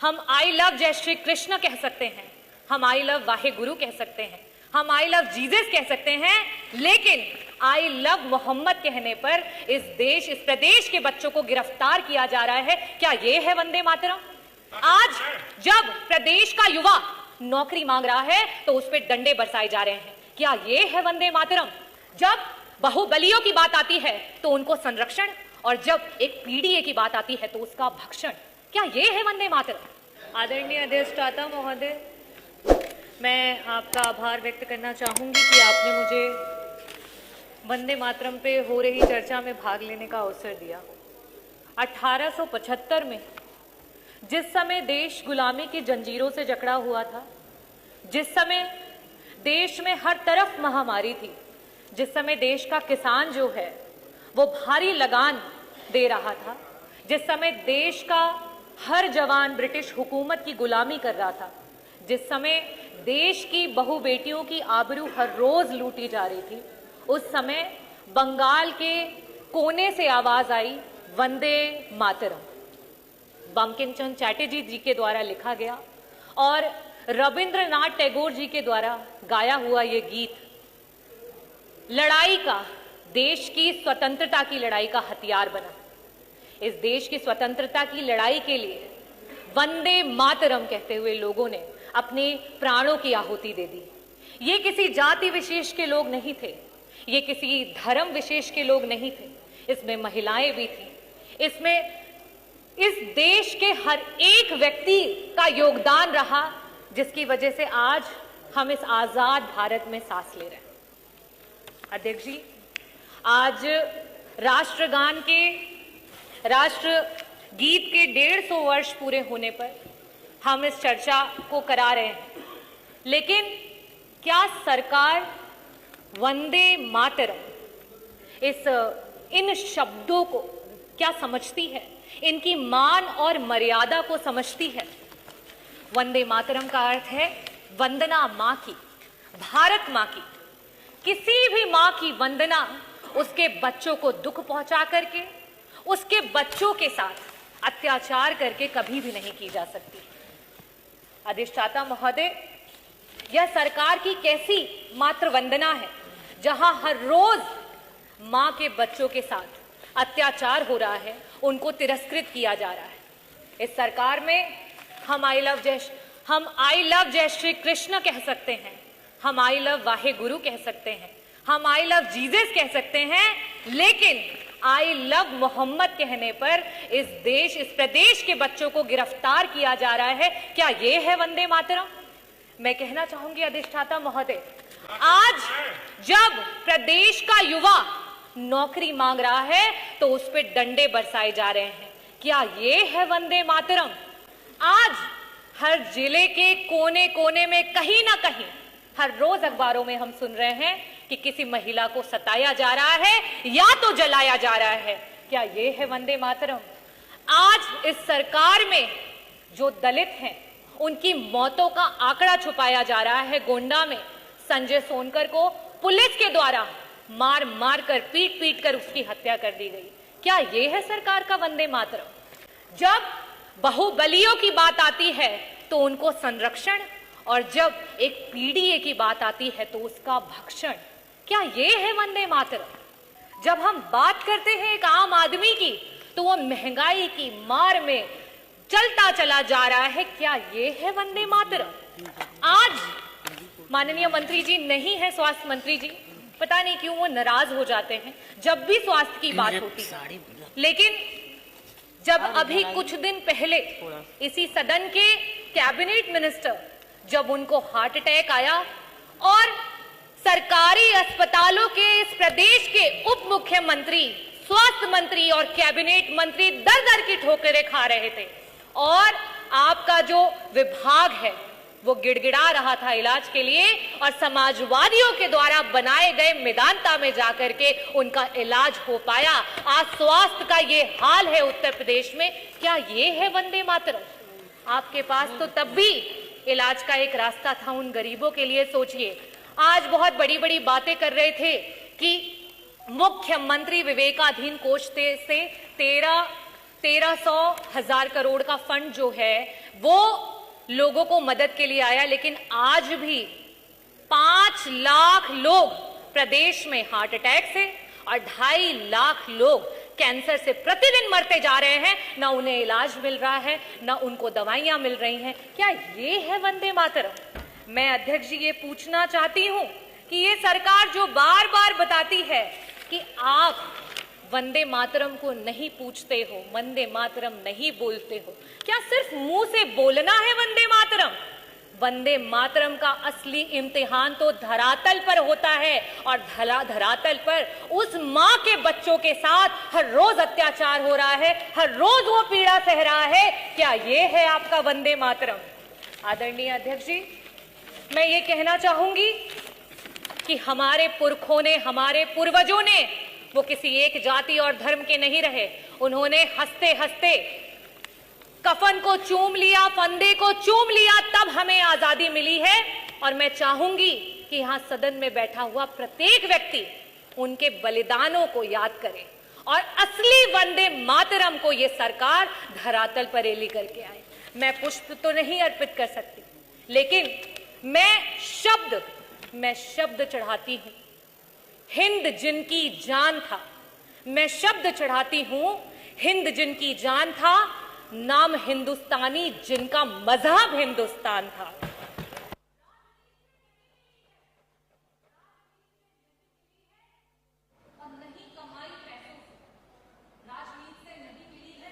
हम I love जय श्री कृष्ण कह सकते हैं, हम आई लव वाहे गुरु कह सकते हैं, हम आई लव जीसस कह सकते हैं, लेकिन आई लव मोहम्मद कहने पर इस प्रदेश के बच्चों को गिरफ्तार किया जा रहा है। क्या ये है वंदे मातरम? आज जब प्रदेश का युवा नौकरी मांग रहा है तो उस पर डंडे बरसाए जा रहे हैं। क्या ये है वंदे मातरम? जब बाहुबलियों की बात आती है तो उनको संरक्षण, और जब एक पीडीए की बात आती है तो उसका भक्षण। क्या ये है वंदे मातरम? आदरणीय अधिष्ठाता महोदय, मैं आपका आभार व्यक्त करना चाहूंगी कि आपने मुझे वंदे मातरम पे हो रही चर्चा में भाग लेने का अवसर दिया। 1875 में जिस समय देश गुलामी की जंजीरों से जकड़ा हुआ था, जिस समय देश में हर तरफ महामारी थी, जिस समय देश का किसान जो है वो भारी लगान दे रहा था, जिस समय देश का हर जवान ब्रिटिश हुकूमत की गुलामी कर रहा था, जिस समय देश की बहु बेटियों की आबरू हर रोज लूटी जा रही थी, उस समय बंगाल के कोने से आवाज आई वंदे मातरम। बंकिम चंद्र चटर्जी जी के द्वारा लिखा गया और रविंद्रनाथ टैगोर जी के द्वारा गाया हुआ ये गीत लड़ाई का, देश की स्वतंत्रता की लड़ाई का हथियार बना। इस देश की स्वतंत्रता की लड़ाई के लिए वंदे मातरम कहते हुए लोगों ने अपने प्राणों की आहुति दे दी। ये किसी जाति विशेष के लोग नहीं थे, ये किसी धर्म विशेष के लोग नहीं थे, इसमें महिलाएं भी थी, इसमें इस देश के हर एक व्यक्ति का योगदान रहा, जिसकी वजह से आज हम इस आजाद भारत में सांस ले रहे हैं। अध्यक्ष जी, आज राष्ट्रगान के, राष्ट्र गीत के 150 वर्ष पूरे होने पर हम इस चर्चा को करा रहे हैं, लेकिन क्या सरकार वंदे मातरम इन शब्दों को क्या समझती है? इनकी मान और मर्यादा को समझती है? वंदे मातरम का अर्थ है वंदना मां की, भारत मां की। किसी भी मां की वंदना उसके बच्चों को दुख पहुंचा करके, उसके बच्चों के साथ अत्याचार करके कभी भी नहीं की जा सकती। अधिष्ठाता महोदय, यह सरकार की कैसी मात्र वंदना है जहां हर रोज मां के बच्चों के साथ अत्याचार हो रहा है, उनको तिरस्कृत किया जा रहा है। इस सरकार में हम आई लव जय श्री कृष्ण कह सकते हैं, हम आई लव वाहे गुरु कह सकते हैं, हम आई लव जीसस कह सकते हैं, लेकिन आई लव मोहम्मद कहने पर इस प्रदेश के बच्चों को गिरफ्तार किया जा रहा है। क्या ये है वंदे मातरम? मैं कहना चाहूंगी अधिष्ठाता महोदय, आज जब प्रदेश का युवा नौकरी मांग रहा है तो उस पर डंडे बरसाए जा रहे हैं। क्या ये है वंदे मातरम? आज हर जिले के कोने कोने में कहीं ना कहीं हर रोज अखबारों में हम सुन रहे हैं कि किसी महिला को सताया जा रहा है या तो जलाया जा रहा है। क्या ये है वंदे मातरम? आज इस सरकार में जो दलित हैं उनकी मौतों का आंकड़ा छुपाया जा रहा है। गोंडा में संजय सोनकर को पुलिस के द्वारा मार मार कर, पीट पीट कर उसकी हत्या कर दी गई। क्या ये है सरकार का वंदे मातरम? जब बाहुबलियों की बात आती है तो उनको संरक्षण, और जब एक पीडीए की बात आती है तो उसका भक्षण। क्या ये है वंदे मातरम? जब हम बात करते हैं एक आम आदमी की तो वो महंगाई की मार में चलता चला जा रहा है। क्या ये है वंदे मातरम? आज माननीय मंत्री जी नहीं है, स्वास्थ्य मंत्री जी, पता नहीं क्यों वो नाराज हो जाते हैं जब भी स्वास्थ्य की बात होती है। लेकिन जब अभी कुछ दिन पहले इसी सदन के कैबिनेट मिनिस्टर, जब उनको हार्ट अटैक आया और सरकारी अस्पतालों के इस प्रदेश के उप मुख्यमंत्री, स्वास्थ्य मंत्री और कैबिनेट मंत्री दर दर की ठोकरें खा रहे थे और आपका जो विभाग है वो गिड़गिड़ा रहा था इलाज के लिए, और समाजवादियों के द्वारा बनाए गए मेदांता में जाकर के उनका इलाज हो पाया। आज स्वास्थ्य का ये हाल है उत्तर प्रदेश में। क्या ये है वंदे मातरम? आपके पास तो तब भी इलाज का एक रास्ता था उन गरीबों के लिए। सोचिए, आज बहुत बड़ी बड़ी बातें कर रहे थे कि मुख्यमंत्री विवेकाधीन कोष से 1300,000 करोड़ का फंड जो है वो लोगों को मदद के लिए आया, लेकिन आज भी 5 लाख लोग प्रदेश में हार्ट अटैक से और 2.5 लाख लोग कैंसर से प्रतिदिन मरते जा रहे हैं। ना उन्हें इलाज मिल रहा है, ना उनको दवाइयां मिल रही हैं। क्या ये है वंदे मातरम? मैं अध्यक्ष जी ये पूछना चाहती हूं कि ये सरकार जो बार बार बताती है कि आप वंदे मातरम को नहीं पूछते हो, वंदे मातरम नहीं बोलते हो, क्या सिर्फ मुंह से बोलना है वंदे मातरम? वंदे मातरम का असली इम्तिहान तो धरातल पर होता है, और धरातल पर उस माँ के बच्चों के साथ हर रोज अत्याचार हो रहा है, हर रोज वो पीड़ा सह रहा है। क्या ये है आपका वंदे मातरम? आदरणीय अध्यक्ष जी, मैं ये कहना चाहूंगी कि हमारे पुरखों ने, हमारे पूर्वजों ने, वो किसी एक जाति और धर्म के नहीं रहे। उन्होंने हंसते हंसते कफन को चूम लिया, फंदे को चूम लिया, तब हमें आजादी मिली है। और मैं चाहूंगी कि यहां सदन में बैठा हुआ प्रत्येक व्यक्ति उनके बलिदानों को याद करे और असली वंदे मातरम को ये सरकार धरातल पर लेकर के आए। मैं पुष्प तो नहीं अर्पित कर सकती, लेकिन मैं शब्द चढ़ाती हूं। हिंद जिनकी जान था, मैं शब्द चढ़ाती हूं। हिंद जिनकी जान था, नाम हिंदुस्तानी जिनका मजहब हिंदुस्तान था।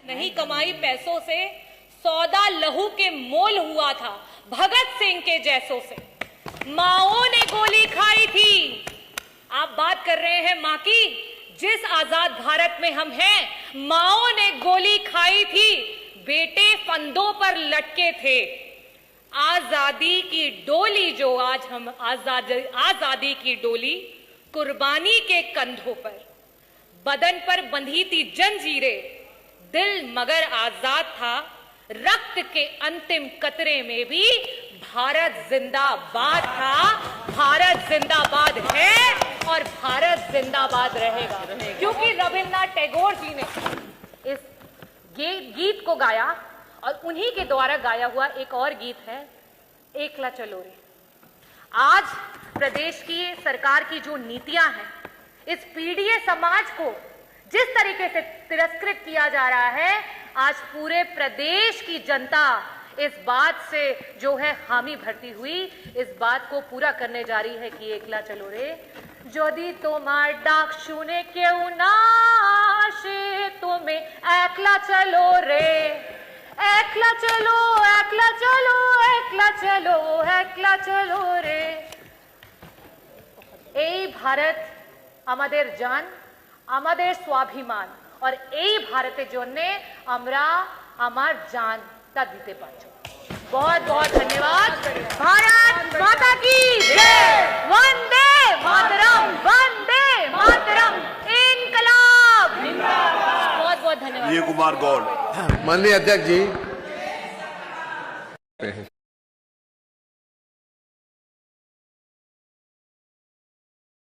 नहीं कमाई पैसों से, सौदा लहू के मोल हुआ था भगत सिंह के जैसों से। माओ ने गोली खाई थी। आप बात कर रहे हैं मां की, जिस आजाद भारत में हम हैं, माओ ने गोली खाई थी, बेटे फंदों पर लटके थे। आजादी की डोली जो आज हम आजादी की डोली कुर्बानी के कंधों पर, बदन पर बंधी थी जंजीरें, दिल मगर आजाद था। रक्त के अंतिम कतरे में भी भारत जिंदाबाद था। भारत जिंदाबाद है और भारत जिंदाबाद रहेगा, क्योंकि रविन्द्रनाथ टैगोर जी ने इस गीत को गाया, और उन्हीं के द्वारा गाया हुआ एक और गीत है, एकला चलो रे। आज प्रदेश की सरकार की जो नीतियां हैं, इस पीड़ित समाज को जिस तरीके से तिरस्कृत किया जा रहा है, आज पूरे प्रदेश की जनता इस बात से जो है हामी भरती हुई, इस बात को पूरा करने जा रही है कि एकला चलो रे। যদি তোমার ডাক শুনে কেউ না আসে, তুমি একলা চলো রে, একলা চলো, একলা চলো, একলা চলো, একলা চলো রে। এই ভারত আমাদের জান, আমাদের স্বাভিমান, और এই ভারতের জন্য আমরা আমার জানটা দিতে পারছি। बहुत बहुत धन्यवाद। भारत माता की जय। वंदे मातरम, वंदे मातरम, इनकलाब जिंदाबाद। बहुत बहुत धन्यवाद। ये कुमार गौड़। माननीय अध्यक्ष जी।